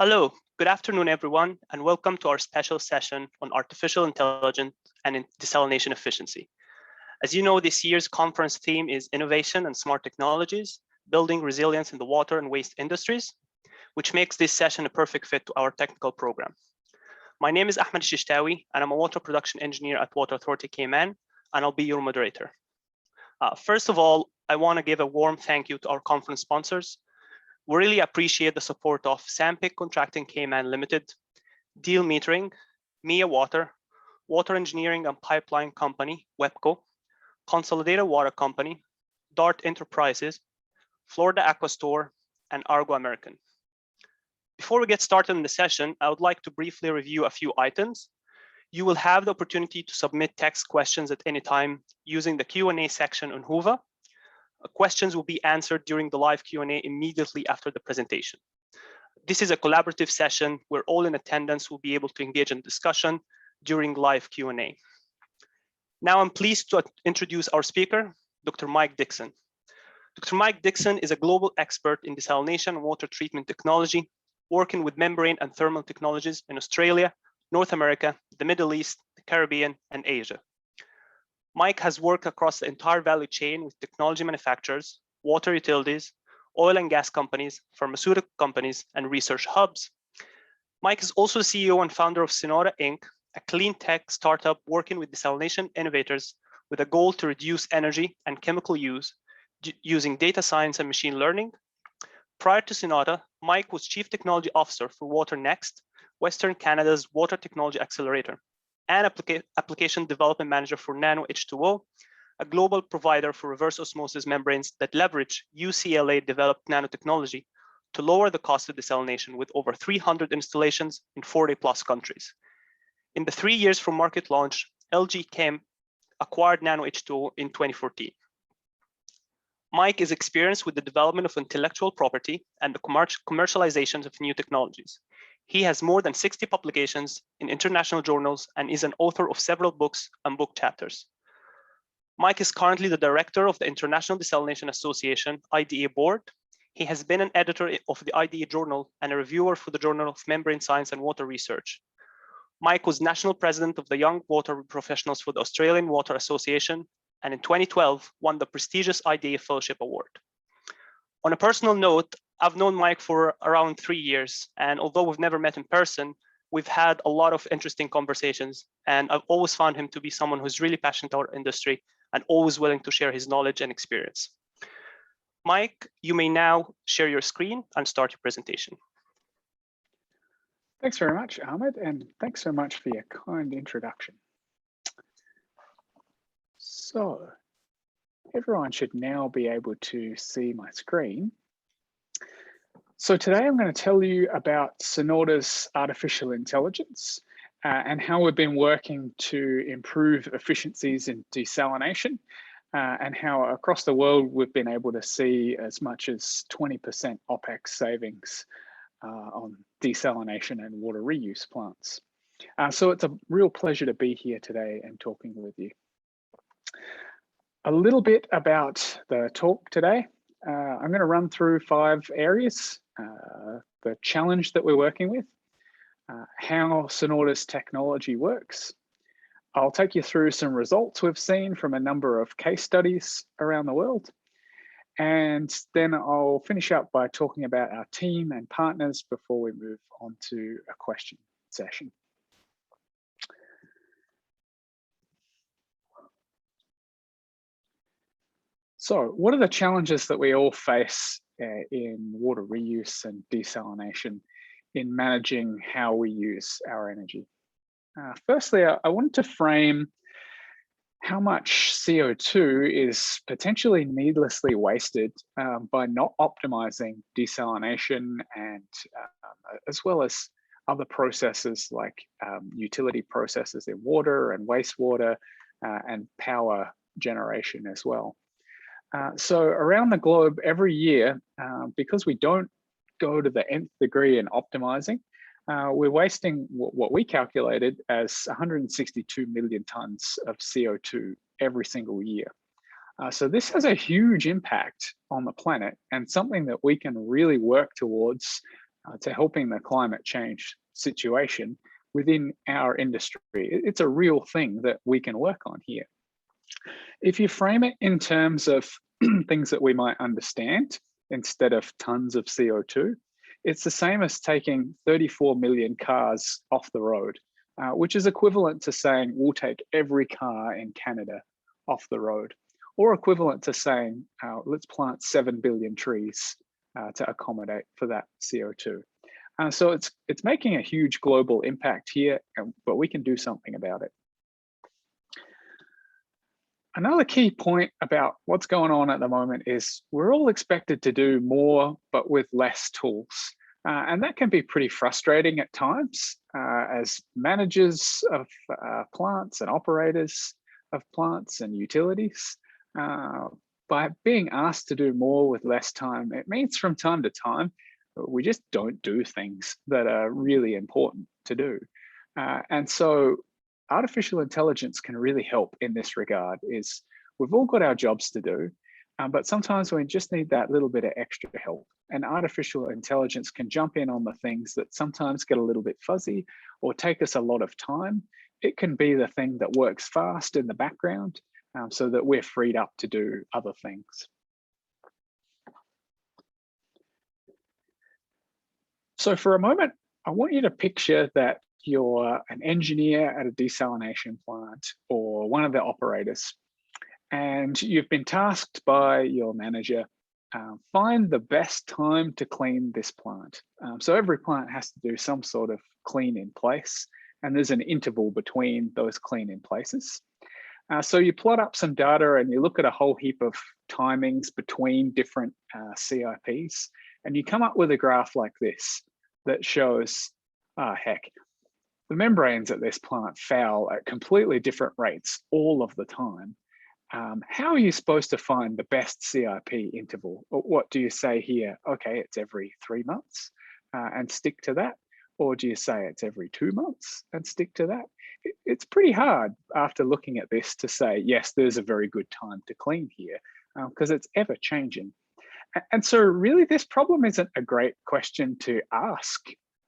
Hello, good afternoon, everyone, and welcome to our special session on artificial intelligence and desalination efficiency. As you know, this year's conference theme is Innovation and Smart Technologies, Building Resilience in the Water and Waste Industries, which makes this session a perfect fit to our technical program. My name is Ahmed Elsheshtawy, and I'm a water production engineer at Water Authority Cayman, and I'll be your moderator. First of all, I want to give a warm thank you to our conference sponsors. We really appreciate the support of Sampic Contracting Cayman Limited, Deal Metering, Mia Water, Water Engineering and Pipeline Company, WEPCO, Consolidated Water Company, DART Enterprises, Florida Aqua Store, and Argo American. Before we get started in the session, I would like to briefly review a few items. You will have the opportunity to submit text questions at any time using the Q&A section on Whova. Questions will be answered during the live Q&A immediately after the presentation. This is a collaborative session where all in attendance will be able to engage in discussion during live Q&A. Now I'm pleased to introduce our speaker, Dr. Mike Dixon. Dr. Mike Dixon is a global expert in desalination and water treatment technology, working with membrane and thermal technologies in Australia, North America, the Middle East, the Caribbean, and Asia. Mike has worked across the entire value chain with technology manufacturers, water utilities, oil and gas companies, pharmaceutical companies, and research hubs. Mike is also the CEO and founder of Synauta, Inc., a clean tech startup working with desalination innovators with a goal to reduce energy and chemical use using data science and machine learning. Prior to Synauta, Mike was Chief Technology Officer for Water Next, Western Canada's water technology accelerator, and application development manager for Nano H2O, a global provider for reverse osmosis membranes that leverage UCLA-developed nanotechnology to lower the cost of desalination with over 300 installations in 40+ countries. In the 3 years from market launch, LG Chem acquired Nano H2O in 2014. Mike is experienced with the development of intellectual property and the commercialization of new technologies. He has more than 60 publications in international journals and is an author of several books and book chapters. Mike is currently the director of the International Desalination Association IDA board. He has been an editor of the IDA journal and a reviewer for the Journal of Membrane Science and Water Research. Mike was national president of the Young Water Professionals for the Australian Water Association, and in 2012 won the prestigious IDA Fellowship Award. On a personal note, I've known Mike for around 3 years, and although we've never met in person, we've had a lot of interesting conversations, and I've always found him to be someone who's really passionate about our industry and always willing to share his knowledge and experience. Mike, you may now share your screen and start your presentation. Thanks very much, Ahmed, and thanks so much for your kind introduction. So, everyone should now be able to see my screen. So today I'm going to tell you about Synauta's artificial intelligence and how we've been working to improve efficiencies in desalination and how across the world we've been able to see as much as 20% opex savings on desalination and water reuse plants. So it's a real pleasure to be here today and talking with you. A little bit about the talk today. I'm going to run through 5 areas. The challenge that we're working with, how Synauta's technology works. I'll take you through some results we've seen from a number of case studies around the world. And then I'll finish up by talking about our team and partners before we move on to a question session. So what are the challenges that we all face in water reuse and desalination in managing how we use our energy? Firstly, I wanted to frame how much CO2 is potentially needlessly wasted by not optimizing desalination and as well as other processes like utility processes in water and wastewater and power generation as well. So around the globe every year, because we don't go to the nth degree in optimizing, we're wasting what we calculated as 162 million tons of CO2 every single year. So this has a huge impact on the planet and something that we can really work towards to helping the climate change situation within our industry. It's a real thing that we can work on here. If you frame it in terms of things that we might understand instead of tons of CO2, it's the same as taking 34 million cars off the road, which is equivalent to saying we'll take every car in Canada off the road, or equivalent to saying let's plant 7 billion trees to accommodate for that CO2. So it's making a huge global impact here, but we can do something about it. Another key point about what's going on at the moment is we're all expected to do more, but with less tools. And that can be pretty frustrating at times as managers of plants and operators of plants and utilities. By being asked to do more with less time, it means from time to time, we just don't do things that are really important to do. And so artificial intelligence can really help in this regard. Is we've all got our jobs to do, but sometimes we just need that little bit of extra help. And artificial intelligence can jump in on the things that sometimes get a little bit fuzzy or take us a lot of time. It can be the thing that works fast in the background so that we're freed up to do other things. So for a moment, I want you to picture that you're an engineer at a desalination plant or one of the operators, and you've been tasked by your manager, find the best time to clean this plant. So every plant has to do some sort of clean in place, and there's an interval between those clean in places. So you plot up some data and you look at a whole heap of timings between different CIPs, and you come up with a graph like this that shows, heck, the membranes at this plant foul at completely different rates all of the time. How are you supposed to find the best CIP interval? What do you say here? Okay, it's every 3 months and stick to that. Or do you say it's every 2 months and stick to that? It's pretty hard after looking at this to say, yes, there's a very good time to clean here because it's ever changing. And so really this problem isn't a great question to ask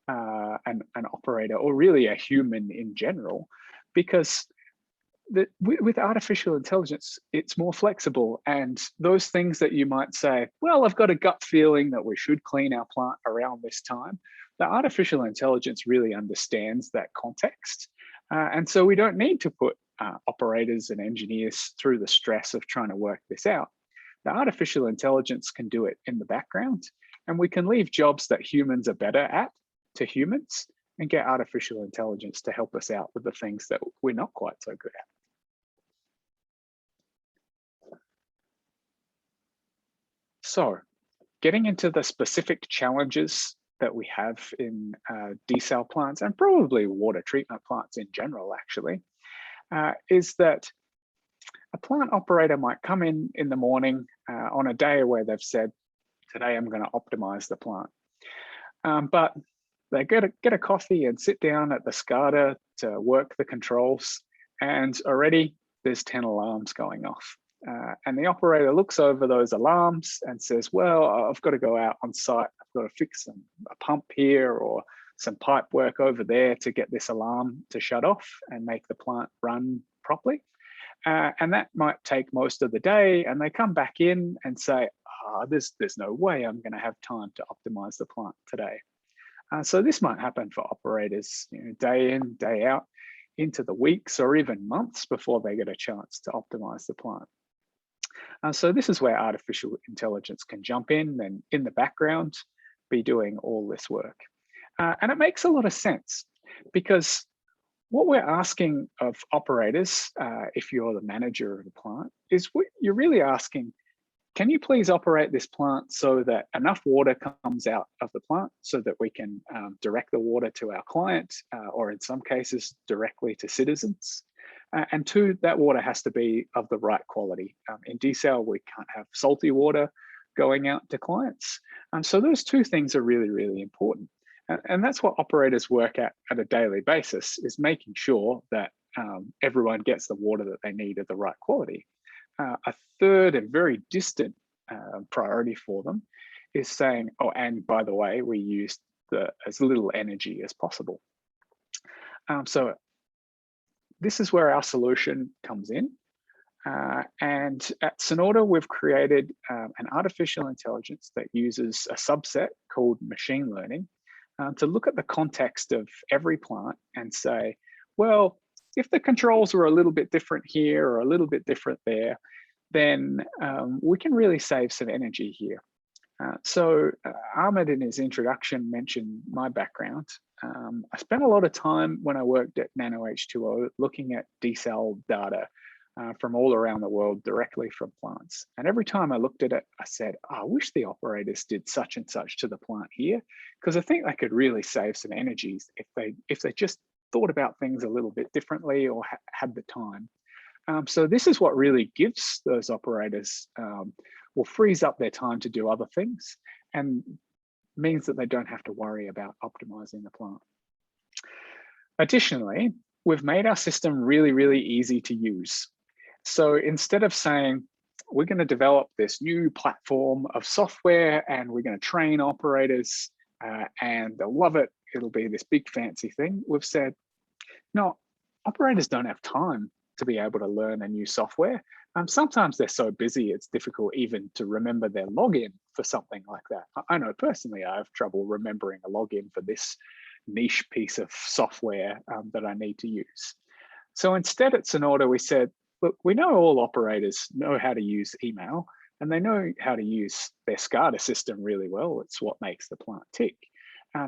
an operator or really a human in general, because with artificial intelligence, it's more flexible. And those things that you might say, well, I've got a gut feeling that we should clean our plant around this time. The artificial intelligence really understands that context. And so we don't need to put operators and engineers through the stress of trying to work this out. The artificial intelligence can do it in the background, and we can leave jobs that humans are better at to humans and get artificial intelligence to help us out with the things that we're not quite so good at. So getting into the specific challenges that we have in desal plants and probably water treatment plants in general, actually, is that a plant operator might come in the morning on a day where they've said, today I'm going to optimize the plant. But they get a coffee and sit down at the SCADA to work the controls, and already there's 10 alarms going off. And the operator looks over those alarms and says, well, I've got to go out on site. I've got to fix a pump here or some pipe work over there to get this alarm to shut off and make the plant run properly. And that might take most of the day. And they come back in and say, there's no way I'm going to have time to optimize the plant today. So this might happen for operators, day in, day out, into the weeks or even months before they get a chance to optimize the plant. So this is where artificial intelligence can jump in and in the background be doing all this work. And it makes a lot of sense, because what we're asking of operators, if you're the manager of the plant, is you're really asking, can you please operate this plant so that enough water comes out of the plant so that we can direct the water to our client, or in some cases directly to citizens? And two, that water has to be of the right quality. In desal, we can't have salty water going out to clients. So those two things are really, really important. And that's what operators work at a daily basis, is making sure that everyone gets the water that they need at the right quality. A third and very distant priority for them is saying, oh, and by the way, we use as little energy as possible. So this is where our solution comes in. And at Synauta, we've created an artificial intelligence that uses a subset called machine learning to look at the context of every plant and say, well, if the controls were a little bit different here or a little bit different there, then we can really save some energy here. So Ahmed in his introduction mentioned my background. I spent a lot of time when I worked at NanoH2O looking at desal data from all around the world directly from plants. And every time I looked at it, I said, oh, I wish the operators did such and such to the plant here, because I think they could really save some energies if they just thought about things a little bit differently or had the time. So this is what really gives those operators, or frees up their time to do other things and means that they don't have to worry about optimizing the plant. Additionally, we've made our system really, really easy to use. So instead of saying, we're going to develop this new platform of software and we're going to train operators and they'll love it, it'll be this big fancy thing, we've said, no, operators don't have time to be able to learn a new software. Sometimes they're so busy, it's difficult even to remember their login for something like that. I know personally, I have trouble remembering a login for this niche piece of software that I need to use. So instead at Synauta, we said, look, we know all operators know how to use email and they know how to use their SCADA system really well. It's what makes the plant tick.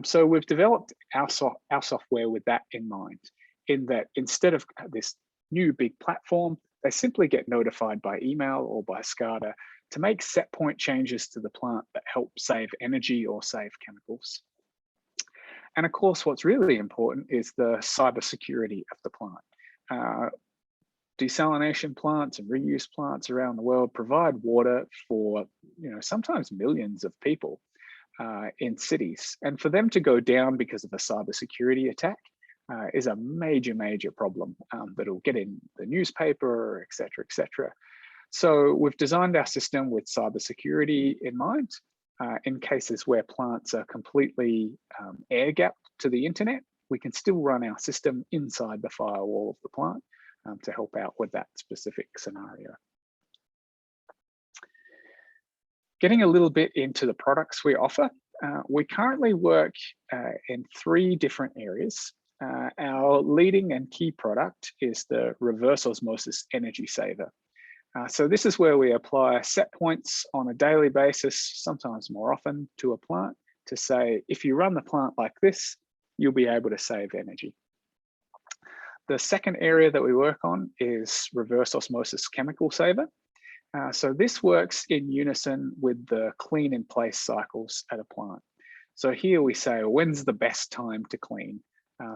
So we've developed our software with that in mind, in that instead of this new big platform, they simply get notified by email or by SCADA to make set point changes to the plant that help save energy or save chemicals. And of course, what's really important is the cybersecurity of the plant. Desalination plants and reuse plants around the world provide water for, sometimes millions of people in cities. And for them to go down because of a cybersecurity attack is a major, major problem that'll get in the newspaper, et cetera, et cetera. So we've designed our system with cybersecurity in mind. In cases where plants are completely air-gapped to the internet, we can still run our system inside the firewall of the plant to help out with that specific scenario. Getting a little bit into the products we offer, we currently work in 3 different areas. Our leading and key product is the reverse osmosis energy saver. So this is where we apply set points on a daily basis, sometimes more often, to a plant to say, if you run the plant like this, you'll be able to save energy. The second area that we work on is reverse osmosis chemical saver. So this works in unison with the clean in place cycles at a plant. So here we say, well, when's the best time to clean?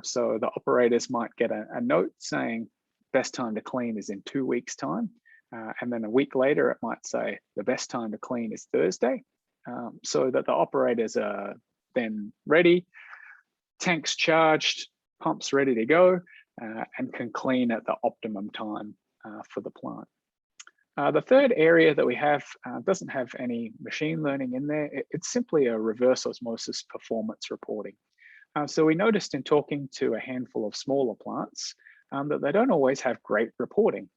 So the operators might get a note saying best time to clean is in 2 weeks' time. And then a week later, it might say the best time to clean is Thursday. So that the operators are then ready, tanks charged, pumps ready to go, and can clean at the optimum time for the plant. The third area that we have doesn't have any machine learning in there. It's simply a reverse osmosis performance reporting. So we noticed in talking to a handful of smaller plants that they don't always have great reporting.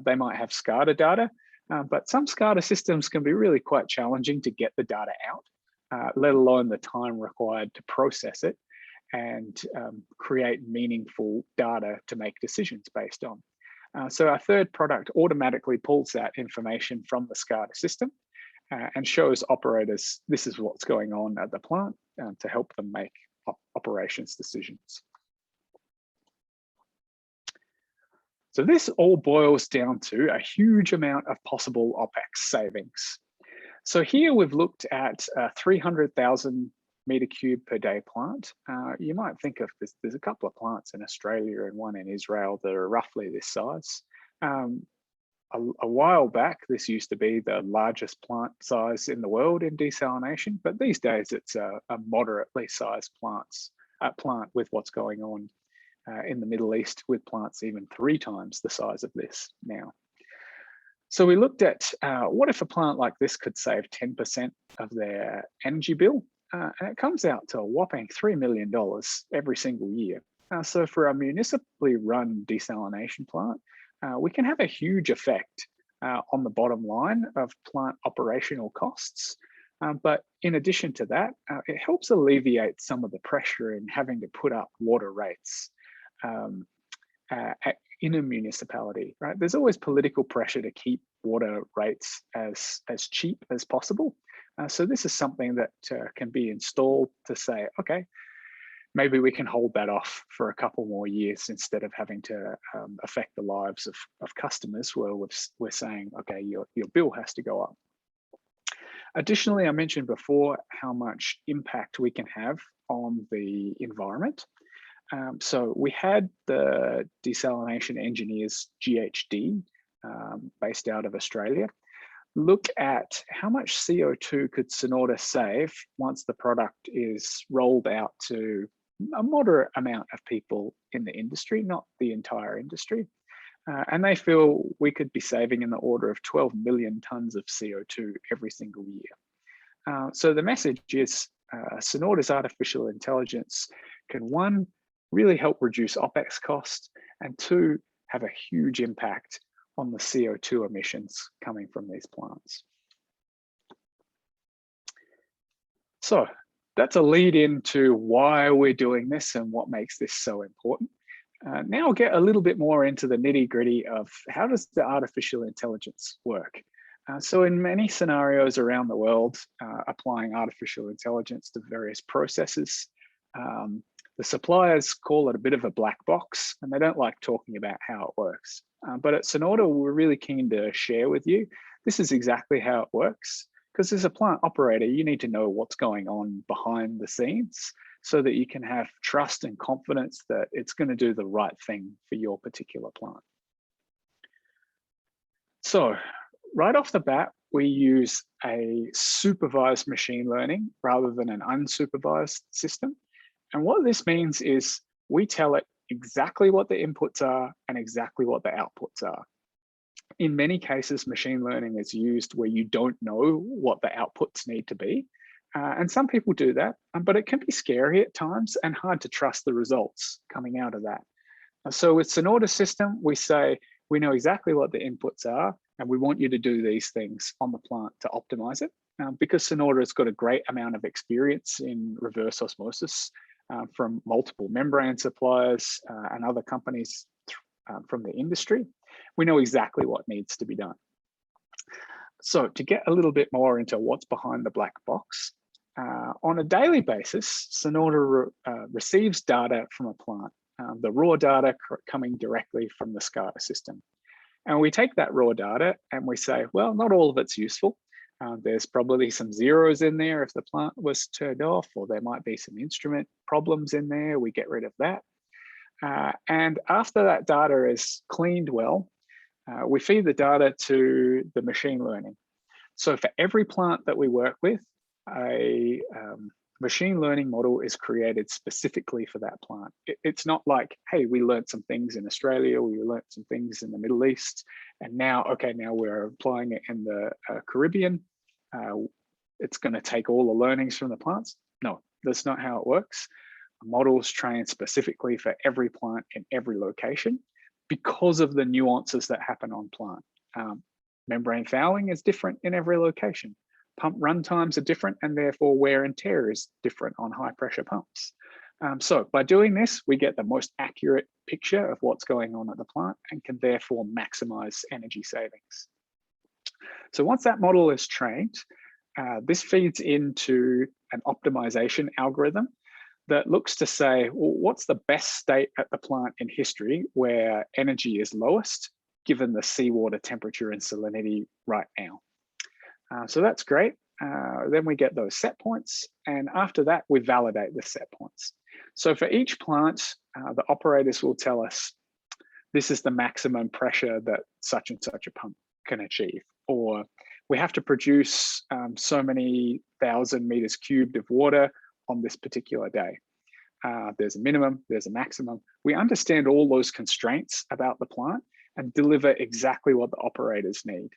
They might have SCADA data, but some SCADA systems can be really quite challenging to get the data out, let alone the time required to process it and create meaningful data to make decisions based on. So our third product automatically pulls that information from the SCADA system and shows operators this is what's going on at the plant to help them make operations decisions. So this all boils down to a huge amount of possible opex savings. So here we've looked at a 300,000 meter cube per day plant. You might think of this, there's a couple of plants in Australia and one in Israel that are roughly this size. A while back, this used to be the largest plant size in the world in desalination, but these days it's a moderately sized plant with what's going on in the Middle East with plants even 3 times the size of this now. So we looked at what if a plant like this could save 10% of their energy bill and it comes out to a whopping $3 million every single year. So for a municipally run desalination plant, we can have a huge effect on the bottom line of plant operational costs. But in addition to that, it helps alleviate some of the pressure in having to put up water rates in a municipality, right? There's always political pressure to keep water rates as cheap as possible. So this is something that can be installed to say, okay, maybe we can hold that off for a couple more years instead of having to affect the lives of customers where we're saying, okay, your bill has to go up. Additionally, I mentioned before how much impact we can have on the environment. So we had the Desalination Engineers GHD based out of Australia look at how much CO2 could Synauta save once the product is rolled out to a moderate amount of people in the industry, not the entire industry. And they feel we could be saving in the order of 12 million tons of CO2 every single year. So the message is Synauta's artificial intelligence can, one, really help reduce opex costs, and two, have a huge impact on the CO2 emissions coming from these plants. So that's a lead into why we're doing this and what makes this so important. Now I'll get a little bit more into the nitty-gritty of how does the artificial intelligence work. So in many scenarios around the world, applying artificial intelligence to various processes, the suppliers call it a bit of a black box, and they don't like talking about how it works. But at Synauta, we're really keen to share with you, this is exactly how it works. Because as a plant operator, you need to know what's going on behind the scenes so that you can have trust and confidence that it's going to do the right thing for your particular plant. So right off the bat, we use a supervised machine learning rather than an unsupervised system. And what this means is we tell it exactly what the inputs are and exactly what the outputs are. In many cases, machine learning is used where you don't know what the outputs need to be. And some people do that, but it can be scary at times and hard to trust the results coming out of that. So with Synauta's system, we say, we know exactly what the inputs are, and we want you to do these things on the plant to optimize it. Because Synauta has got a great amount of experience in reverse osmosis from multiple membrane suppliers and other companies from the industry, we know exactly what needs to be done. So to get a little bit more into what's behind the black box, on a daily basis, Synauta receives data from a plant, the raw data coming directly from the SCADA system. And we take that raw data and we say, well, not all of it's useful. There's probably some zeros in there if the plant was turned off, or there might be some instrument problems in there. We get rid of that. And after that data is cleaned well, we feed the data to the machine learning. So for every plant that we work with, a machine learning model is created specifically for that plant. It's not like, hey, we learned some things in Australia, we learned some things in the Middle East, and now, okay, now we're applying it in the Caribbean. It's going to take all the learnings from the plants. No, that's not how it works. Models trained specifically for every plant in every location because of the nuances that happen on plant. Membrane fouling is different in every location. Pump run times are different, and therefore wear and tear is different on high pressure pumps. So by doing this, we get the most accurate picture of what's going on at the plant and can therefore maximize energy savings. So once that model is trained, this feeds into an optimization algorithm that looks to say, well, what's the best state at the plant in history where energy is lowest, given the seawater temperature and salinity right now. So that's great. Then we get those set points, and after that, we validate the set points. So for each plant, the operators will tell us, this is the maximum pressure that such and such a pump can achieve, or we have to produce so many 1,000 meters cubed of water on this particular day. There's a minimum, there's a maximum. We understand all those constraints about the plant and deliver exactly what the operators need.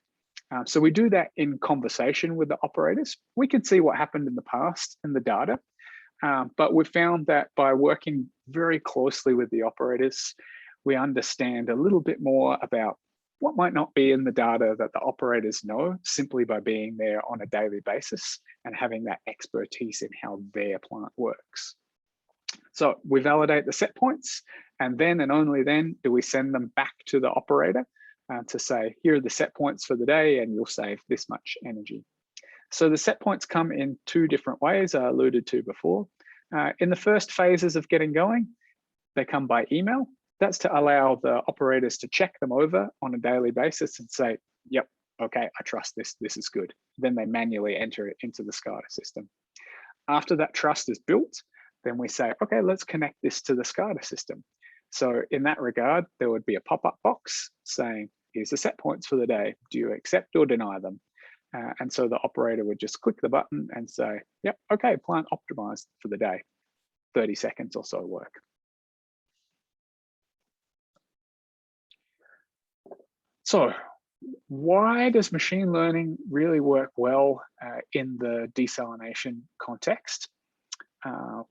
So we do that in conversation with the operators. We can see what happened in the past in the data, but we found that by working very closely with the operators, we understand a little bit more about what might not be in the data that the operators know simply by being there on a daily basis and having that expertise in how their plant works. So we validate the set points, and then and only then do we send them back to the operator to say, here are the set points for the day and you'll save this much energy. So the set points come in two different ways I alluded to before. In the first phases of getting going, they come by email. That's to allow the operators to check them over on a daily basis and say, yep, okay, I trust this, this is good. Then they manually enter it into the SCADA system. After that trust is built, then we say, okay, let's connect this to the SCADA system. So in that regard, there would be a pop-up box saying, here's the set points for the day. Do you accept or deny them? And so the operator would just click the button and say, yep, okay, plant optimized for the day. 30 seconds or so work. So why does machine learning really work well in the desalination context?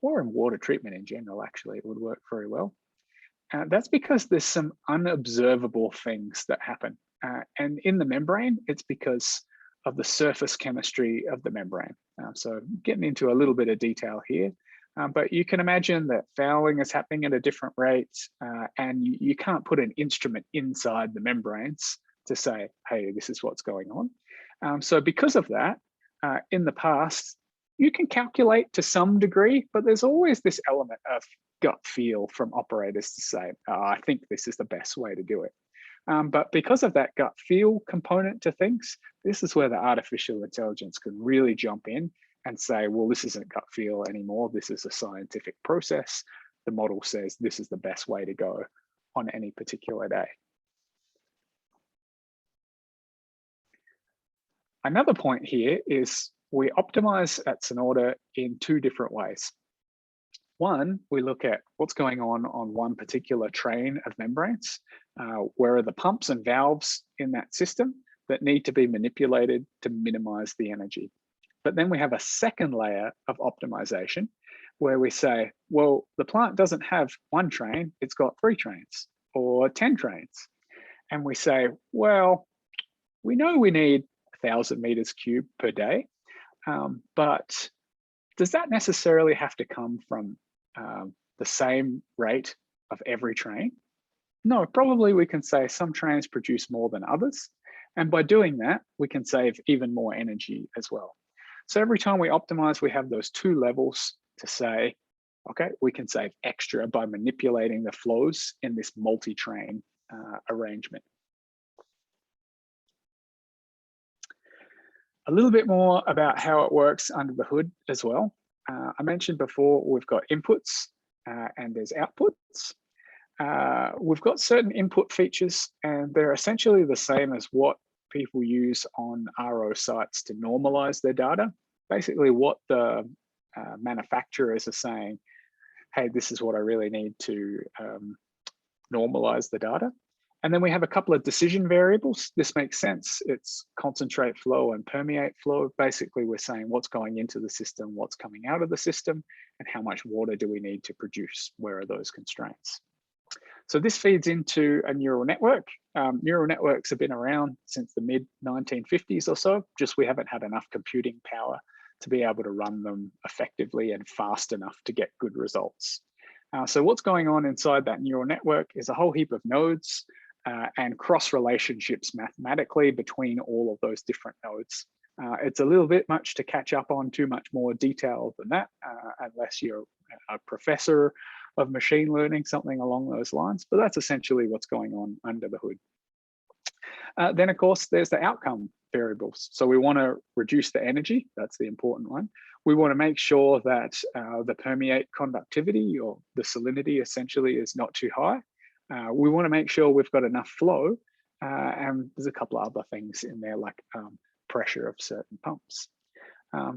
Or in water treatment in general, actually, it would work very well. That's because there's some unobservable things that happen. And in the membrane, it's because of the surface chemistry of the membrane. So getting into a little bit of detail here, but you can imagine that fouling is happening at a different rate, and you can't put an instrument inside the membranes to say, hey, this is what's going on. So because of that, in the past, you can calculate to some degree, but there's always this element of gut feel from operators to say, oh, I think this is the best way to do it. But because of that gut feel component to things, this is where the artificial intelligence can really jump in and say, well, this isn't gut feel anymore. This is a scientific process. The model says this is the best way to go on any particular day. Another point here is we optimize at Synauta in two different ways. One, we look at what's going on one particular train of membranes. Where are the pumps and valves in that system that need to be manipulated to minimize the energy? But then we have a second layer of optimization where we say, well, the plant doesn't have one train, it's got 3 trains or 10 trains. And we say, well, we know we need 1,000 meters cubed per day, but does that necessarily have to come from the same rate of every train? No, probably we can say some trains produce more than others. And by doing that, we can save even more energy as well. So every time we optimize, we have those 2 levels to say, okay, we can save extra by manipulating the flows in this multi-train arrangement. A little bit more about how it works under the hood as well. I mentioned before, we've got inputs and there's outputs. We've got certain input features and they're essentially the same as what people use on RO sites to normalize their data. Basically what the manufacturers are saying, hey, this is what I really need to normalize the data. And then we have a couple of decision variables. This makes sense. It's concentrate flow and permeate flow. Basically, we're saying what's going into the system, what's coming out of the system, and how much water do we need to produce? Where are those constraints? So this feeds into a neural network. Neural networks have been around since the mid-1950s or so, just we haven't had enough computing power to be able to run them effectively and fast enough to get good results. So what's going on inside that neural network is a whole heap of nodes and cross relationships mathematically between all of those different nodes. It's a little bit much to catch up on too much more detail than that, unless you're a professor of machine learning, something along those lines, but that's essentially what's going on under the hood. Then of course, there's the outcome variables. So we want to reduce the energy, that's the important one. We want to make sure that the permeate conductivity or the salinity essentially is not too high. We want to make sure we've got enough flow, and there's a couple of other things in there like pressure of certain pumps.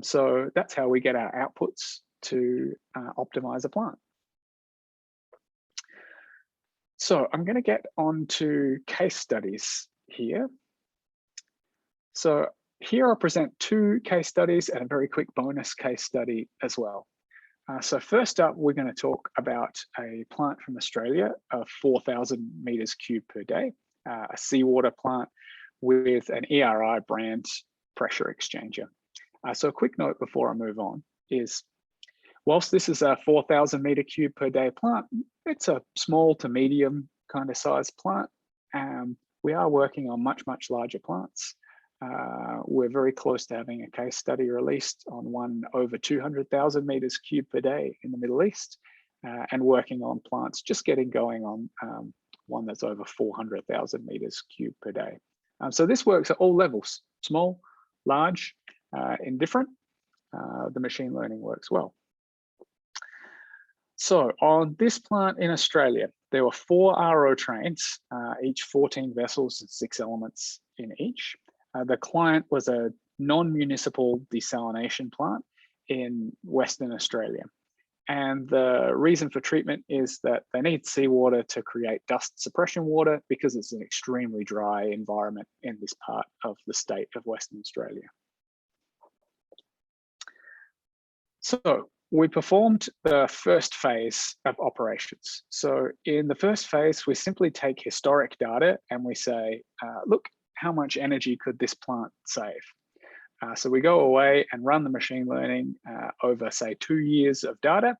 So that's how we get our outputs to optimize a plant. So I'm going to get on to case studies here. So here I'll present 2 case studies and a very quick bonus case study as well. So first up, we're going to talk about a plant from Australia of 4,000 meters cubed per day, a seawater plant with an ERI brand pressure exchanger. So a quick note before I move on is, whilst this is a 4,000 meter cube per day plant, it's a small to medium kind of size plant. We are working on much, much larger plants. We're very close to having a case study released on one over 200,000 meters cubed per day in the Middle East, and working on plants just getting going on one that's over 400,000 meters cubed per day. So this works at all levels, small, large, indifferent. The machine learning works well. So on this plant in Australia, there were 4 RO trains, each 14 vessels and 6 elements in each. The client was a non-municipal desalination plant in Western Australia. And the reason for treatment is that they need seawater to create dust suppression water because it's an extremely dry environment in this part of the state of Western Australia. So we performed the first phase of operations. So in the first phase, we simply take historic data and we say, look, how much energy could this plant save? So we go away and run the machine learning over, say, 2 years of data,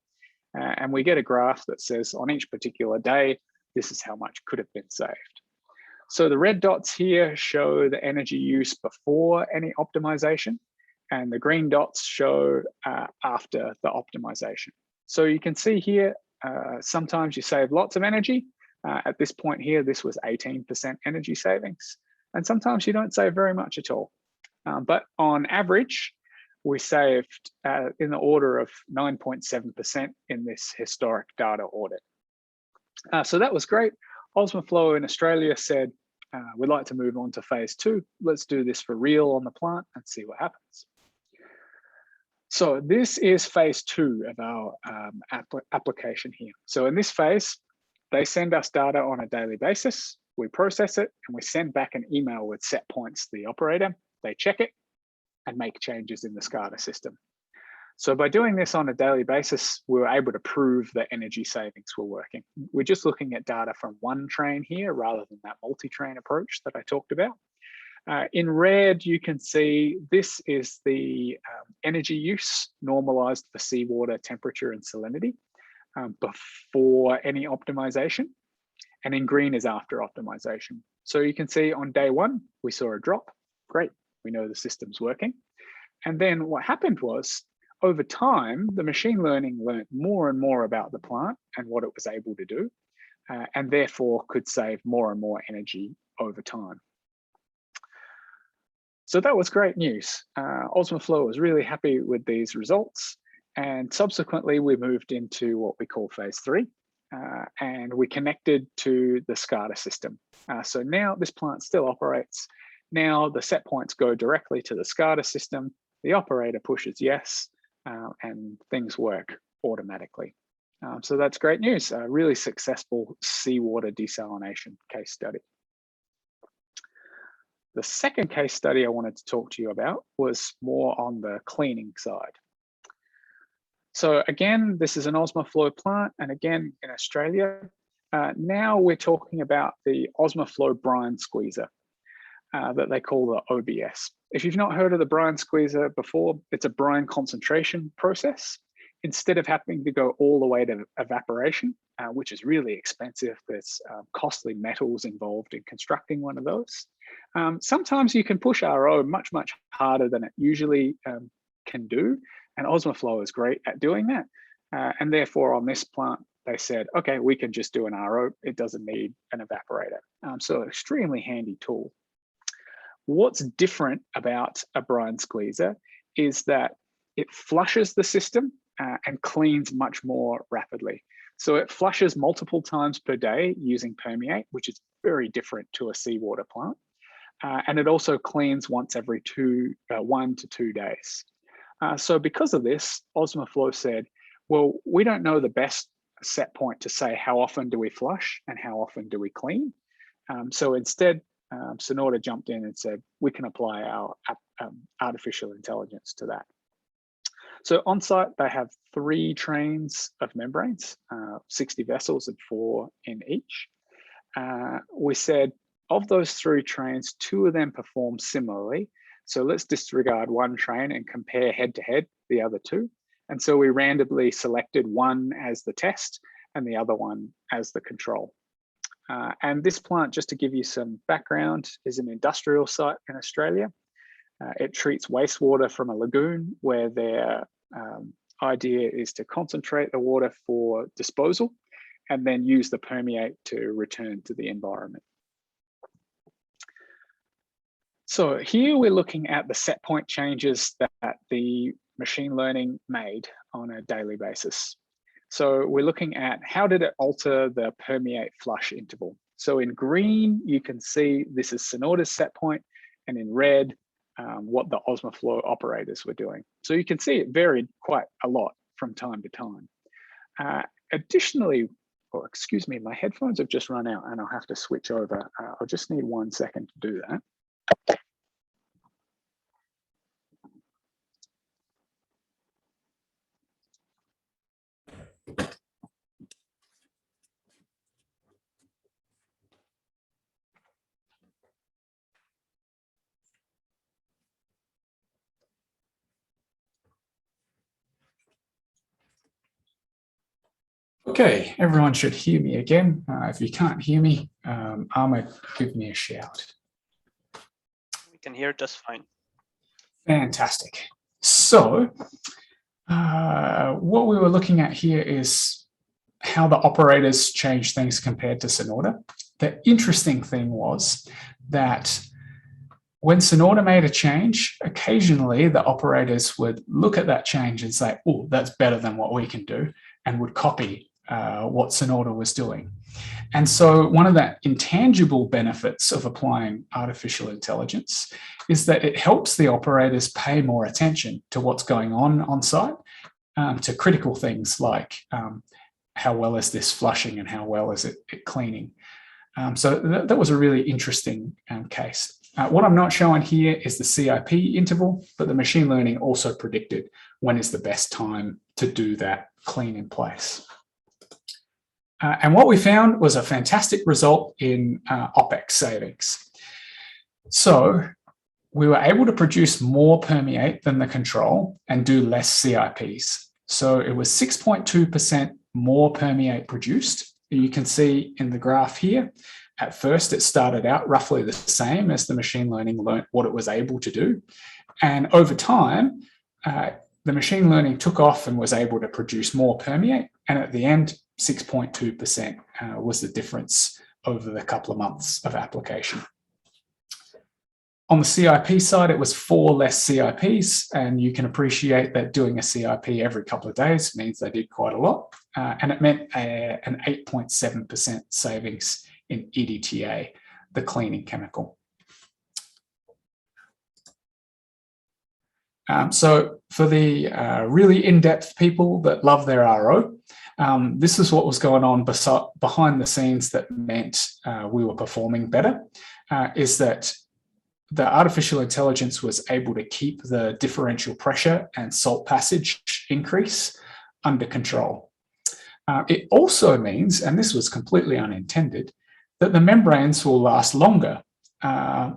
and we get a graph that says on each particular day, this is how much could have been saved. So the red dots here show the energy use before any optimization, and the green dots show after the optimization. So you can see here, sometimes you save lots of energy. At this point here, this was 18% energy savings. And sometimes you don't save very much at all. But on average, we saved in the order of 9.7% in this historic data audit. So that was great. Osmoflow in Australia said, we'd like to move on to phase 2. Let's do this for real on the plant and see what happens. So this is phase 2 of our application here. So in this phase, they send us data on a daily basis. We process it and we send back an email with set points to the operator. They check it and make changes in the SCADA system. So by doing this on a daily basis, we were able to prove that energy savings were working. We're just looking at data from one train here rather than that multi-train approach that I talked about. In red, you can see this is the energy use normalized for seawater temperature and salinity before any optimization. And in green is after optimization. So you can see on day 1, we saw a drop. Great, we know the system's working. And then what happened was, over time, the machine learning learned more and more about the plant and what it was able to do, and therefore could save more and more energy over time. So that was great news. Osmoflow was really happy with these results. And subsequently, we moved into what we call phase 3. And we connected to the SCADA system. So now this plant still operates. Now the set points go directly to the SCADA system. The operator pushes yes, and things work automatically. So that's great news. A really successful seawater desalination case study. The second case study I wanted to talk to you about was more on the cleaning side. So again, this is an Osmoflow plant, and again in Australia. Now we're talking about the Osmoflow brine squeezer that they call the OBS. If you've not heard of the brine squeezer before, it's a brine concentration process. Instead of having to go all the way to evaporation, which is really expensive, there's costly metals involved in constructing one of those. Sometimes you can push RO much, much harder than it usually can do. And Osmoflow is great at doing that. And therefore on this plant, they said, okay, we can just do an RO. It doesn't need an evaporator. So extremely handy tool. What's different about a brine squeezer is that it flushes the system and cleans much more rapidly. So it flushes multiple times per day using Permeate, which is very different to a seawater plant. And it also cleans once every 1 to 2 days. So because of this, Osmoflow said, well, we don't know the best set point to say how often do we flush and how often do we clean. So instead, Synauta jumped in and said, we can apply our artificial intelligence to that. So on site, they have 3 trains of membranes, 60 vessels and 4 in each. We said, of those 3 trains, 2 of them perform similarly. So let's disregard one train and compare head to head the other 2. And so we randomly selected one as the test and the other one as the control. And this plant, just to give you some background, is an industrial site in Australia. It treats wastewater from a lagoon where their idea is to concentrate the water for disposal and then use the permeate to return to the environment. So here we're looking at the set point changes that the machine learning made on a daily basis. So we're looking at how did it alter the permeate flush interval. So in green, you can see this is Synauta's set point, and in red, what the Osmoflow operators were doing. So you can see it varied quite a lot from time to time. Additionally, or excuse me, my headphones have just run out and I'll have to switch over. I'll just need 1 second to do that. Okay, everyone should hear me again. If you can't hear me, Ahmed, give me a shout. We can hear just fine. Fantastic. So what we were looking at here is how the operators change things compared to Synauta. The interesting thing was that when Synauta made a change, occasionally the operators would look at that change and say, oh, that's better than what we can do, and would copy what Synauta was doing. And so one of the intangible benefits of applying artificial intelligence is that it helps the operators pay more attention to what's going on site, to critical things like how well is this flushing and how well is it cleaning. So that was a really interesting case. What I'm not showing here is the CIP interval, but the machine learning also predicted when is the best time to do that clean in place. And what we found was a fantastic result in opex savings. So we were able to produce more permeate than the control and do less CIPs. So it was 6.2% more permeate produced. You can see in the graph here, at first it started out roughly the same as the machine learning learned what it was able to do. And over time, the machine learning took off and was able to produce more permeate. And at the end, 6.2% was the difference over the couple of months of application. On the CIP side, it was 4 less CIPs, and you can appreciate that doing a CIP every couple of days means they did quite a lot, and it meant an 8.7% savings in EDTA, the cleaning chemical. So for the really in-depth people that love their RO, this is what was going on behind the scenes that meant we were performing better, is that the artificial intelligence was able to keep the differential pressure and salt passage increase under control. It also means, and this was completely unintended, that the membranes will last longer.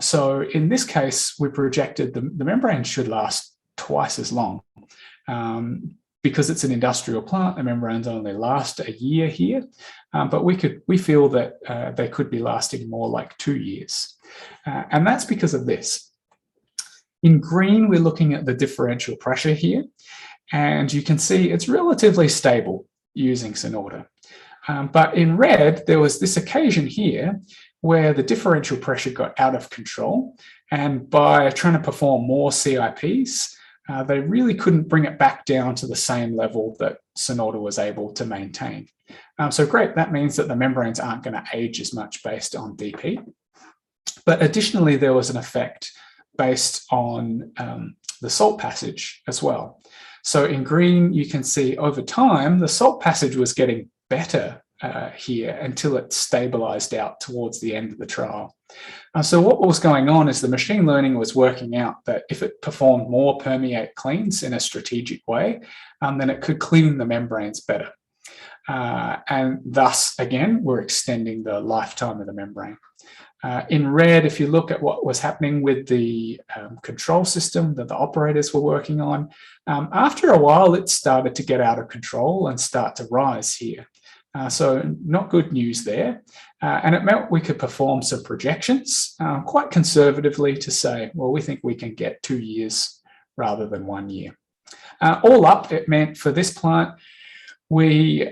So in this case, we projected the membrane should last twice as long. Because it's an industrial plant, the membranes only last a year here, but we feel that they could be lasting more like 2 years. And that's because of this. In green, we're looking at the differential pressure here, and you can see it's relatively stable using Synauta. But in red, there was this occasion here where the differential pressure got out of control, and by trying to perform more CIPs, they really couldn't bring it back down to the same level that Synauta was able to maintain. So great, that means that the membranes aren't going to age as much based on DP. But additionally, there was an effect based on the salt passage as well. So in green, you can see over time, the salt passage was getting better here until it stabilized out towards the end of the trial. So what was going on is the machine learning was working out that if it performed more permeate cleans in a strategic way, then it could clean the membranes better. And thus, again, we're extending the lifetime of the membrane. In red, if you look at what was happening with the control system that the operators were working on, after a while, it started to get out of control and start to rise here. So not good news there. And it meant we could perform some projections quite conservatively to say, well, we think we can get 2 years rather than 1 year. All up, it meant for this plant, we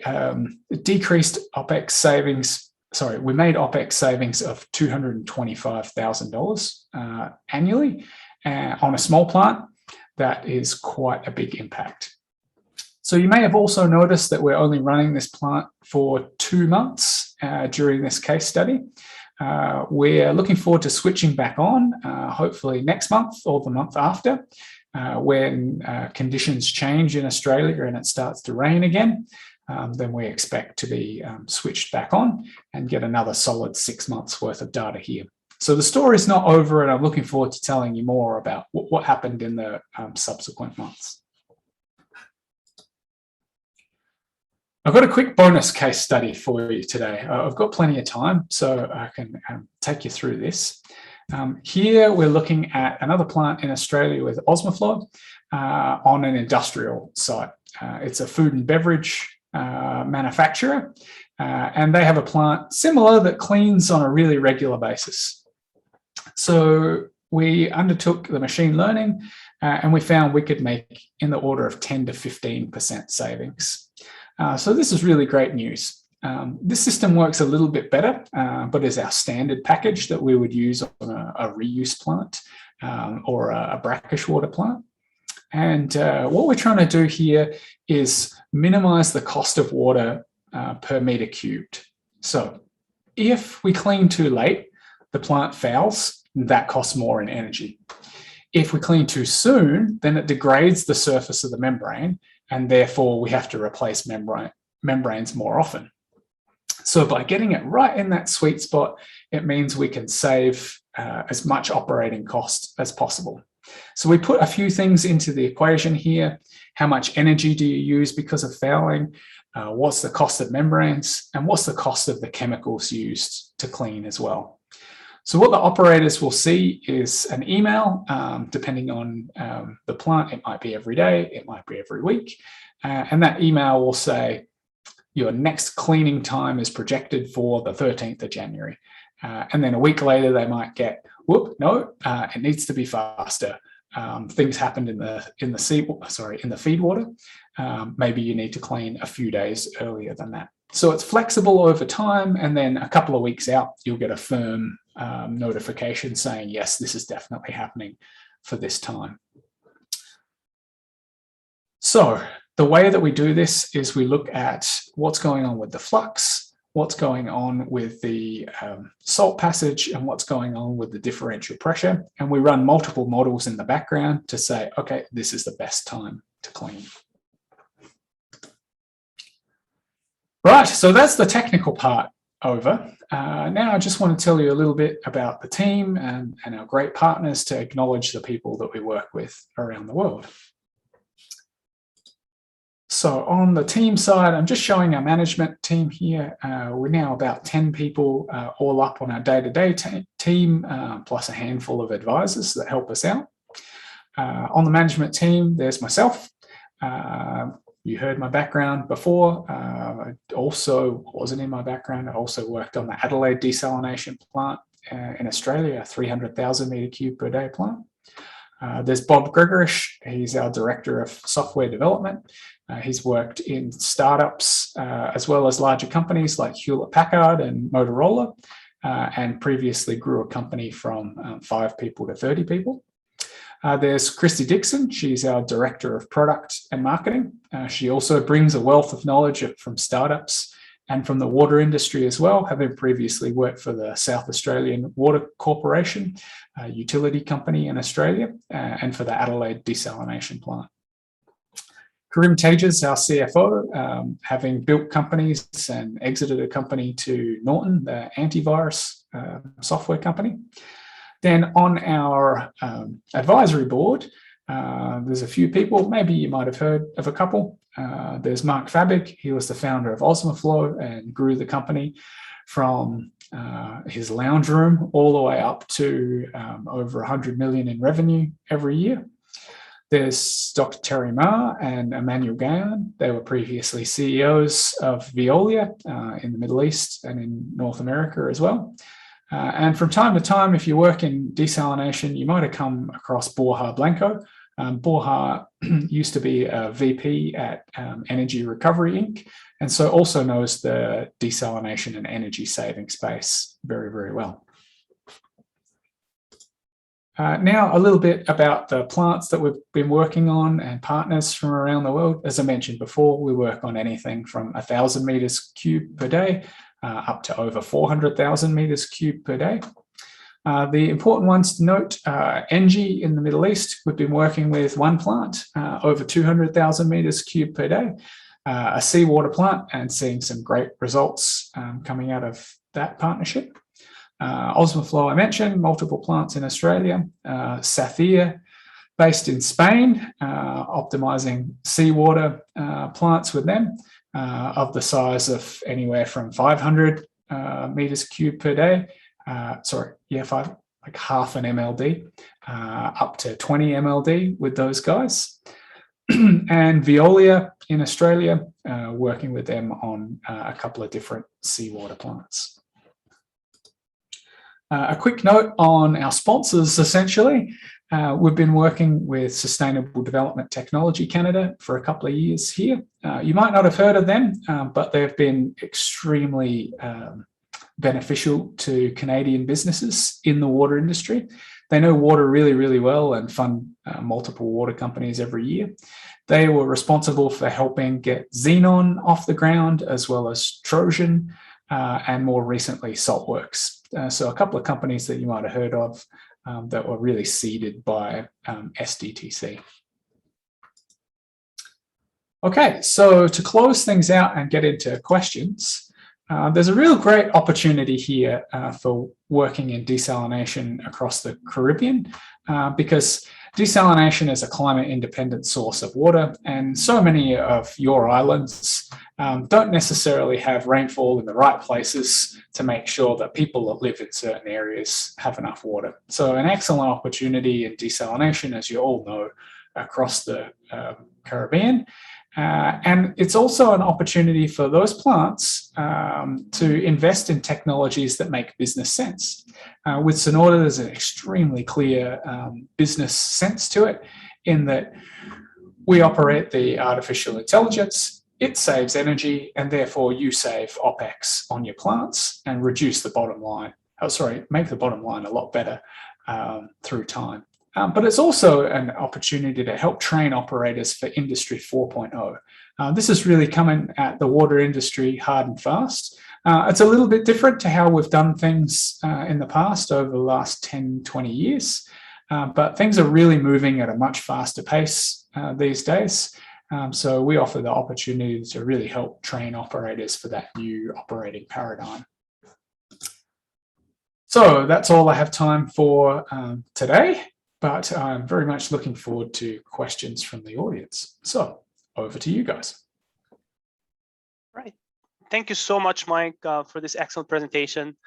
decreased OPEX savings. Sorry, we made OPEX savings of $225,000 annually on a small plant. That is quite a big impact. So you may have also noticed that we're only running this plant for 2 months during this case study. We're looking forward to switching back on, hopefully next month or the month after, when conditions change in Australia and it starts to rain again. Then we expect to be switched back on and get another solid 6 months worth of data here. So the story is not over, and I'm looking forward to telling you more about what happened in the subsequent months. I've got a quick bonus case study for you today. I've got plenty of time, so I can take you through this. Here we're looking at another plant in Australia with Osmoflow on an industrial site. It's a food and beverage manufacturer, and they have a plant similar that cleans on a really regular basis. So we undertook the machine learning and we found we could make in the order of 10 to 15% savings. So this is really great news. This system works a little bit better, but is our standard package that we would use on a reuse plant or a brackish water plant. And what we're trying to do here is minimize the cost of water per meter cubed. So if we clean too late, the plant fails. That costs more in energy. If we clean too soon, then it degrades the surface of the membrane, and therefore we have to replace membranes more often. So by getting it right in that sweet spot, it means we can save as much operating cost as possible. So we put a few things into the equation here. How much energy do you use because of fouling? What's the cost of membranes? And what's the cost of the chemicals used to clean as well? So what the operators will see is an email, depending on the plant. It might be every day, it might be every week. And that email will say, your next cleaning time is projected for the 13th of January. And then a week later, they might get, whoop, no, it needs to be faster. Things happened in the feed water. Maybe you need to clean a few days earlier than that. So it's flexible over time, and then a couple of weeks out, you'll get a firm notification saying, yes, this is definitely happening for this time. So the way that we do this is we look at what's going on with the flux, what's going on with the salt passage, and what's going on with the differential pressure. And we run multiple models in the background to say, okay, this is the best time to clean. Right, so that's the technical part over. Now I just want to tell you a little bit about the team and our great partners to acknowledge the people that we work with around the world. So on the team side, I'm just showing our management team here. We're now about 10 people all up on our day-to-day team, plus a handful of advisors that help us out. On the management team, there's myself. You heard my background before. I also wasn't in my background. I also worked on the Adelaide desalination plant in Australia, a 300,000 metre cube per day plant. There's Bob Gregorish. He's our Director of Software Development. He's worked in startups as well as larger companies like Hewlett-Packard and Motorola, and previously grew a company from 5 people to 30 people. There's Christy Dixon. She's our Director of Product and Marketing. She also brings a wealth of knowledge from startups and from the water industry as well, having previously worked for the South Australian Water Corporation, a utility company in Australia, and for the Adelaide desalination plant. Karim Tages, our CFO, having built companies and exited a company to Norton, the antivirus software company. Then on our advisory board, there's a few people, maybe you might have heard of a couple. There's Mark Fabig. He was the founder of Osmoflow and grew the company from his lounge room all the way up to over 100 million in revenue every year. There's Dr. Terry Ma and Emmanuel Gayan. They were previously CEOs of Veolia in the Middle East and in North America as well. And from time to time, if you work in desalination, you might have come across Borja Blanco. Borja used to be a VP at Energy Recovery Inc. and so also knows the desalination and energy saving space very, very well. Now a little bit about the plants that we've been working on and partners from around the world. As I mentioned before, we work on anything from 1,000 meters cubed per day up to over 400,000 meters cubed per day. The important ones to note, Engie in the Middle East, we've been working with one plant, over 200,000 meters cubed per day, a seawater plant, and seeing some great results coming out of that partnership. Osmoflow, I mentioned, multiple plants in Australia. Sathir, based in Spain, optimizing seawater plants with them of the size of anywhere from 500 meters cubed per day. Like half an MLD, up to 20 MLD with those guys. And Veolia in Australia, working with them on a couple of different seawater plants. A quick note on our sponsors, essentially. We've been working with Sustainable Development Technology Canada for a couple of years here. You might not have heard of them, but they've been extremely beneficial to Canadian businesses in the water industry. They know water really, really well and fund multiple water companies every year. They were responsible for helping get Xenon off the ground, as well as Trojan, and more recently Saltworks. So a couple of companies that you might have heard of that were really seeded by SDTC. Okay, so to close things out and get into questions, there's a real great opportunity here for working in desalination across the Caribbean because desalination is a climate-independent source of water, and so many of your islands don't necessarily have rainfall in the right places to make sure that people that live in certain areas have enough water. So an excellent opportunity in desalination, as you all know, across the Caribbean. And it's also an opportunity for those plants to invest in technologies that make business sense. With Synauta, there's an extremely clear business sense to it in that we operate the artificial intelligence, it saves energy, and therefore you save opex on your plants and reduce the bottom line. Make the bottom line a lot better through time. But it's also an opportunity to help train operators for Industry 4.0. This is really coming at the water industry hard and fast. It's a little bit different to how we've done things in the past over the last 10, 20 years, but things are really moving at a much faster pace these days. So we offer the opportunity to really help train operators for that new operating paradigm. So that's all I have time for today. But I'm very much looking forward to questions from the audience. So over to you guys. Right. Thank you so much, Mike, for this excellent presentation.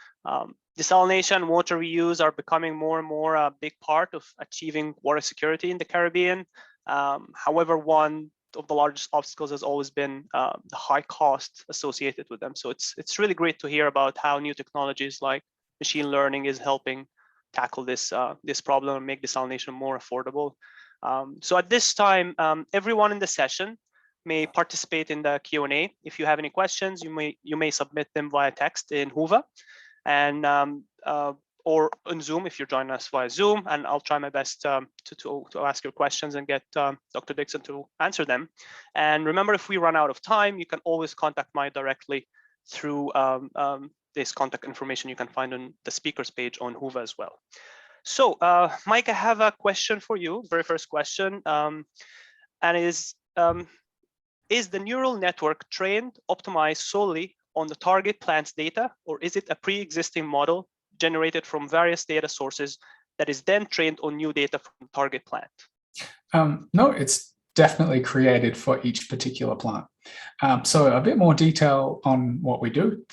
Desalination and water reuse are becoming more and more a big part of achieving water security in the Caribbean. However, one of the largest obstacles has always been the high cost associated with them. So it's really great to hear about how new technologies like machine learning is helping tackle this problem and make desalination more affordable. So at this time, everyone in the session may participate in the Q&A. If you have any questions, you may submit them via text in Whova, and or on Zoom if you're joining us via Zoom. And I'll try my best to ask your questions and get Dr. Dixon to answer them. And remember, if we run out of time, you can always contact Mike directly through this contact information you can find on the speakers page on Whova as well. So Mike, I have a question for you, very first question, and is Is the neural network trained, optimized solely on the target plant's data, or is it a pre-existing model generated from various data sources that is then trained on new data from the target plant? No, it's definitely created for each particular plant. So a bit more detail on what we do.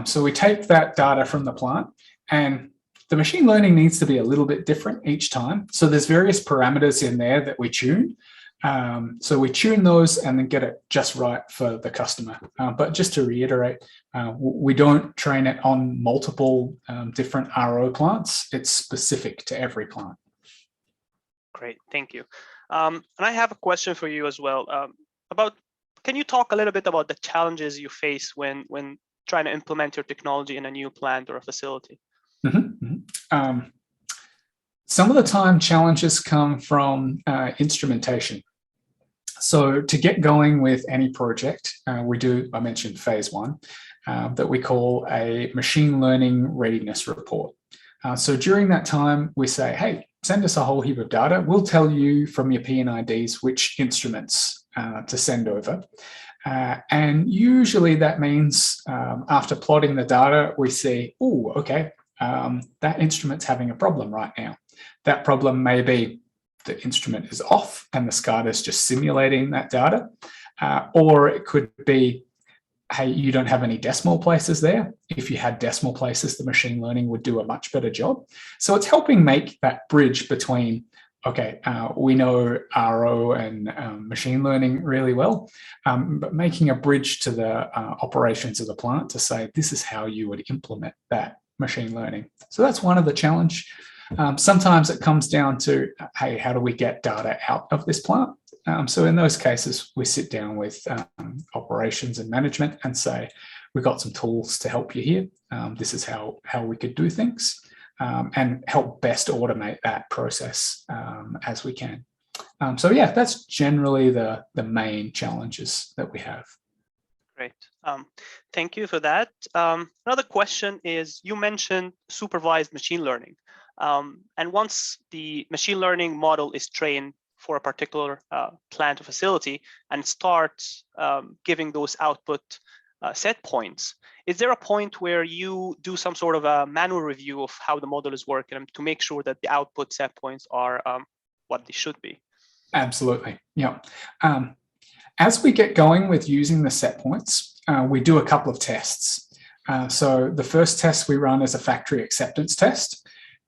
So we take that data from the plant, and the machine learning needs to be a little bit different each time. So there's various parameters in there that we tune. So we tune those and then get it just right for the customer. But just to reiterate, we don't train it on multiple different RO plants. It's specific to every plant. Great, thank you. And I have a question for you as well. Can you talk a little bit about the challenges you face when trying to implement your technology in a new plant or a facility? Some of the time challenges come from instrumentation. So to get going with any project, I mentioned phase one, that we call a machine learning readiness report. So during that time, we say, hey, send us a whole heap of data. We'll tell you from your P&IDs which instruments to send over. And usually that means after plotting the data, we see, oh, okay, that instrument's having a problem right now. That problem may be the instrument is off and the SCADA is just simulating that data. Or it could be, hey, you don't have any decimal places there. If you had decimal places, the machine learning would do a much better job. So it's helping make that bridge between, okay, we know RO and machine learning really well, but making a bridge to the operations of the plant to say, this is how you would implement that machine learning. So that's one of the challenge. Sometimes it comes down to, hey, how do we get data out of this plant? So in those cases, we sit down with operations and management and say, we've got some tools to help you here. This is how we could do things and help best automate that process as we can. So yeah, that's generally the main challenges that we have. Great. Thank you for that. Another question is, you mentioned supervised machine learning. And once the machine learning model is trained for a particular plant or facility and starts giving those output set points, is there a point where you do some sort of a manual review of how the model is working to make sure that the output set points are what they should be? Absolutely. Yeah. As we get going with using the set points, we do a couple of tests. So the first test we run is a factory acceptance test.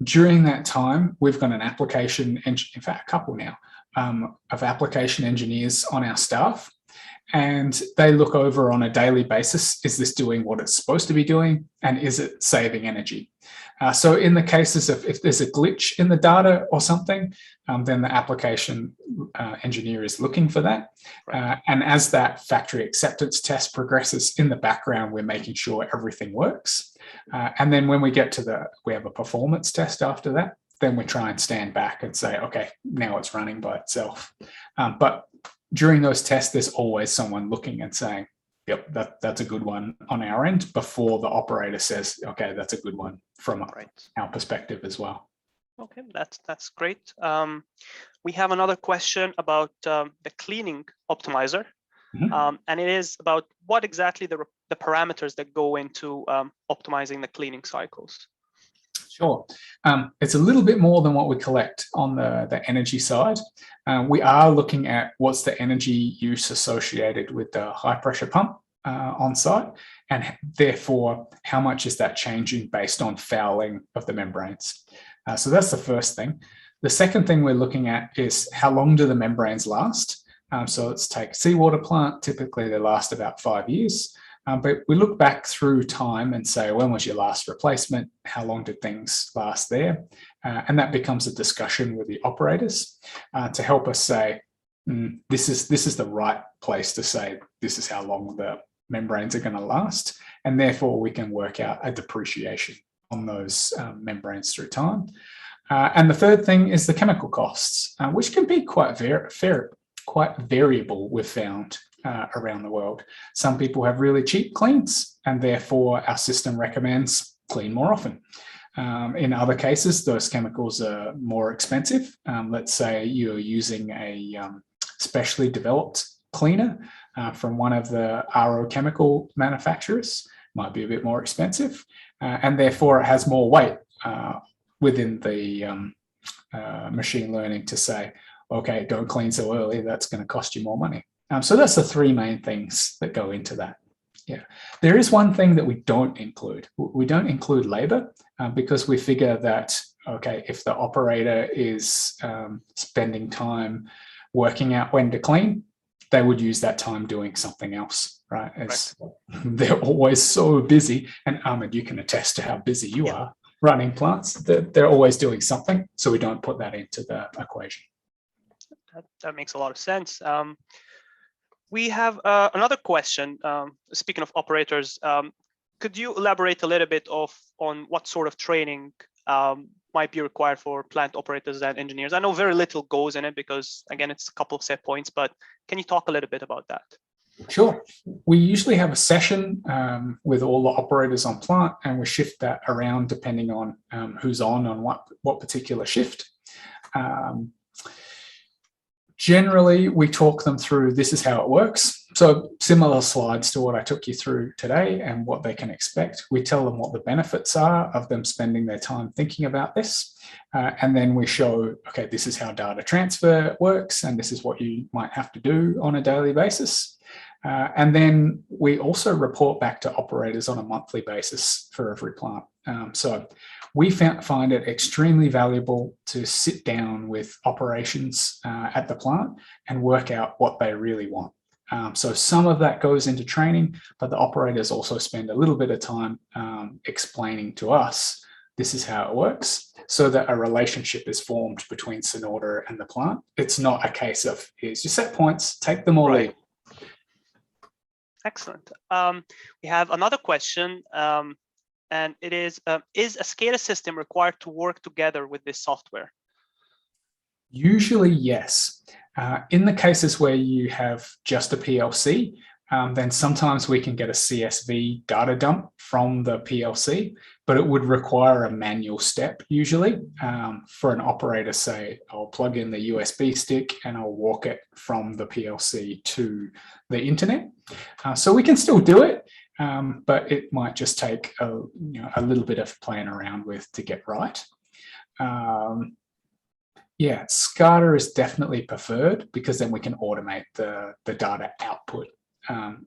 During that time, we've got an application, in fact, a couple now, of application engineers on our staff, and they look over on a daily basis, is this doing what it's supposed to be doing, and is it saving energy? So in the cases of if there's a glitch in the data or something, then the application engineer is looking for that. And as that factory acceptance test progresses in the background, we're making sure everything works. And then when we get to we have a performance test after that, then we try and stand back and say, okay, now it's running by itself. But during those tests, there's always someone looking and saying, yep, that's a good one on our end, before the operator says, okay, that's a good one from our perspective as well. Okay, that's great. We have another question about the cleaning optimizer. And it is about what exactly the parameters that go into optimizing the cleaning cycles. Sure. It's a little bit more than what we collect on the energy side. We are looking at what's the energy use associated with the high pressure pump on site, and therefore how much is that changing based on fouling of the membranes. So that's the first thing. The second thing we're looking at is how long do the membranes last? So let's take seawater plant. Typically they last about 5 years. But we look back through time and say, when was your last replacement? How long did things last there? And that becomes a discussion with the operators to help us say, this is the right place to say, this is how long the membranes are going to last. And therefore we can work out a depreciation on those membranes through time. And the third thing is the chemical costs, which can be quite variable, we've found. Around the world. Some people have really cheap cleans, and therefore our system recommends clean more often. In other cases, those chemicals are more expensive. Let's say you're using a specially developed cleaner, from one of the RO chemical manufacturers. Might be a bit more expensive, and therefore it has more weight within the machine learning to say, okay, don't clean so early, that's going to cost you more money. So that's the three main things that go into that. Yeah, there is one thing that we don't include. We don't include labor because we figure that, okay, if the operator is spending time working out when to clean, they would use that time doing something else, right? They're always so busy. And Ahmed, you can attest to how busy you are running plants. They're always doing something. So we don't put that into the equation. That makes a lot of sense. We have another question. Speaking of operators, could you elaborate a little bit on what sort of training might be required for plant operators and engineers? I know very little goes in it because, again, it's a couple of set points, but can you talk a little bit about that? Sure. We usually have a session with all the operators on plant, and we shift that around depending on who's on what particular shift. Generally, we talk them through, this is how it works. So similar slides to what I took you through today and what they can expect. We tell them what the benefits are of them spending their time thinking about this. And then we show, okay, this is how data transfer works, and this is what you might have to do on a daily basis. And then we also report back to operators on a monthly basis for every plant. So we find it extremely valuable to sit down with operations at the plant and work out what they really want. So some of that goes into training, but the operators also spend a little bit of time explaining to us, this is how it works, so that a relationship is formed between Synauta and the plant. It's not a case of, here's your set points, take them or leave. Excellent. We have another question, and it is a SCADA system required to work together with this software? Usually, yes. In the cases where you have just a PLC, then sometimes we can get a CSV data dump from the PLC, but it would require a manual step usually for an operator. Say, I'll plug in the USB stick and I'll walk it from the PLC to the internet. So we can still do it, but it might just take a little bit of playing around with to get right. Yeah, SCADA is definitely preferred because then we can automate the data output.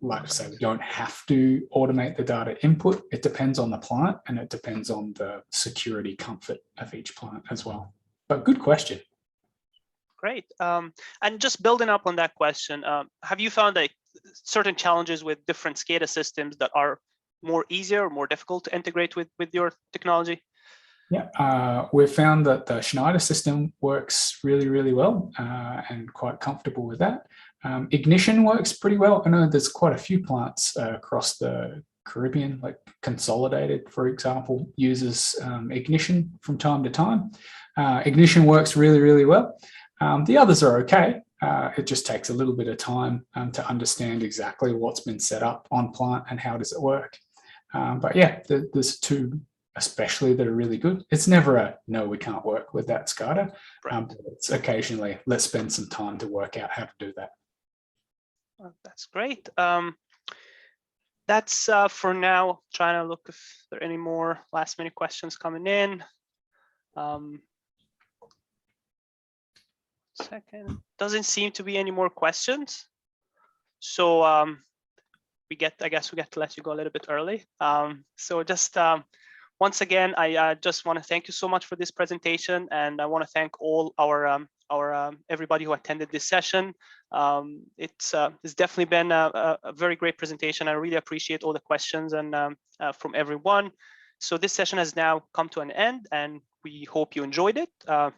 Like I say, we don't have to automate the data input. It depends on the plant and it depends on the security comfort of each plant as well. But good question. Great. And just building up on that question, have you found like certain challenges with different SCADA systems that are more easier or more difficult to integrate with your technology? Yeah, we've found that the Schneider system works really, really well and quite comfortable with that. Ignition works pretty well. I know there's quite a few plants across the Caribbean, like Consolidated, for example, uses Ignition from time to time. Ignition works really, really well. The others are okay. It just takes a little bit of time to understand exactly what's been set up on plant and how does it work. But yeah, there's two especially that are really good. It's never a, no, we can't work with that SCADA. But it's occasionally, let's spend some time to work out how to do that. That's great. That's for now. Trying to look if there are any more last minute questions coming in. Second, doesn't seem to be any more questions. So I guess we get to let you go a little bit early. So just once again, I just want to thank you so much for this presentation, and I want to thank all our everybody who attended this session. It's definitely been a very great presentation. I really appreciate all the questions and from everyone. So this session has now come to an end, and we hope you enjoyed it.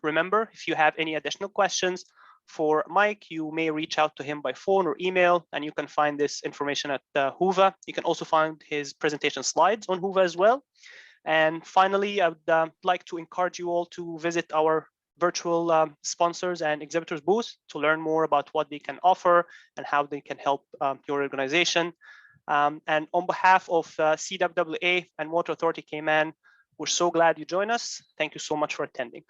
Remember, if you have any additional questions for Mike, you may reach out to him by phone or email, and you can find this information at Whova. You can also find his presentation slides on Whova as well. And finally, I would like to encourage you all to visit our virtual sponsors and exhibitors booth to learn more about what they can offer and how they can help your organization. And on behalf of CWWA and Water Authority Cayman, we're so glad you joined us. Thank you so much for attending.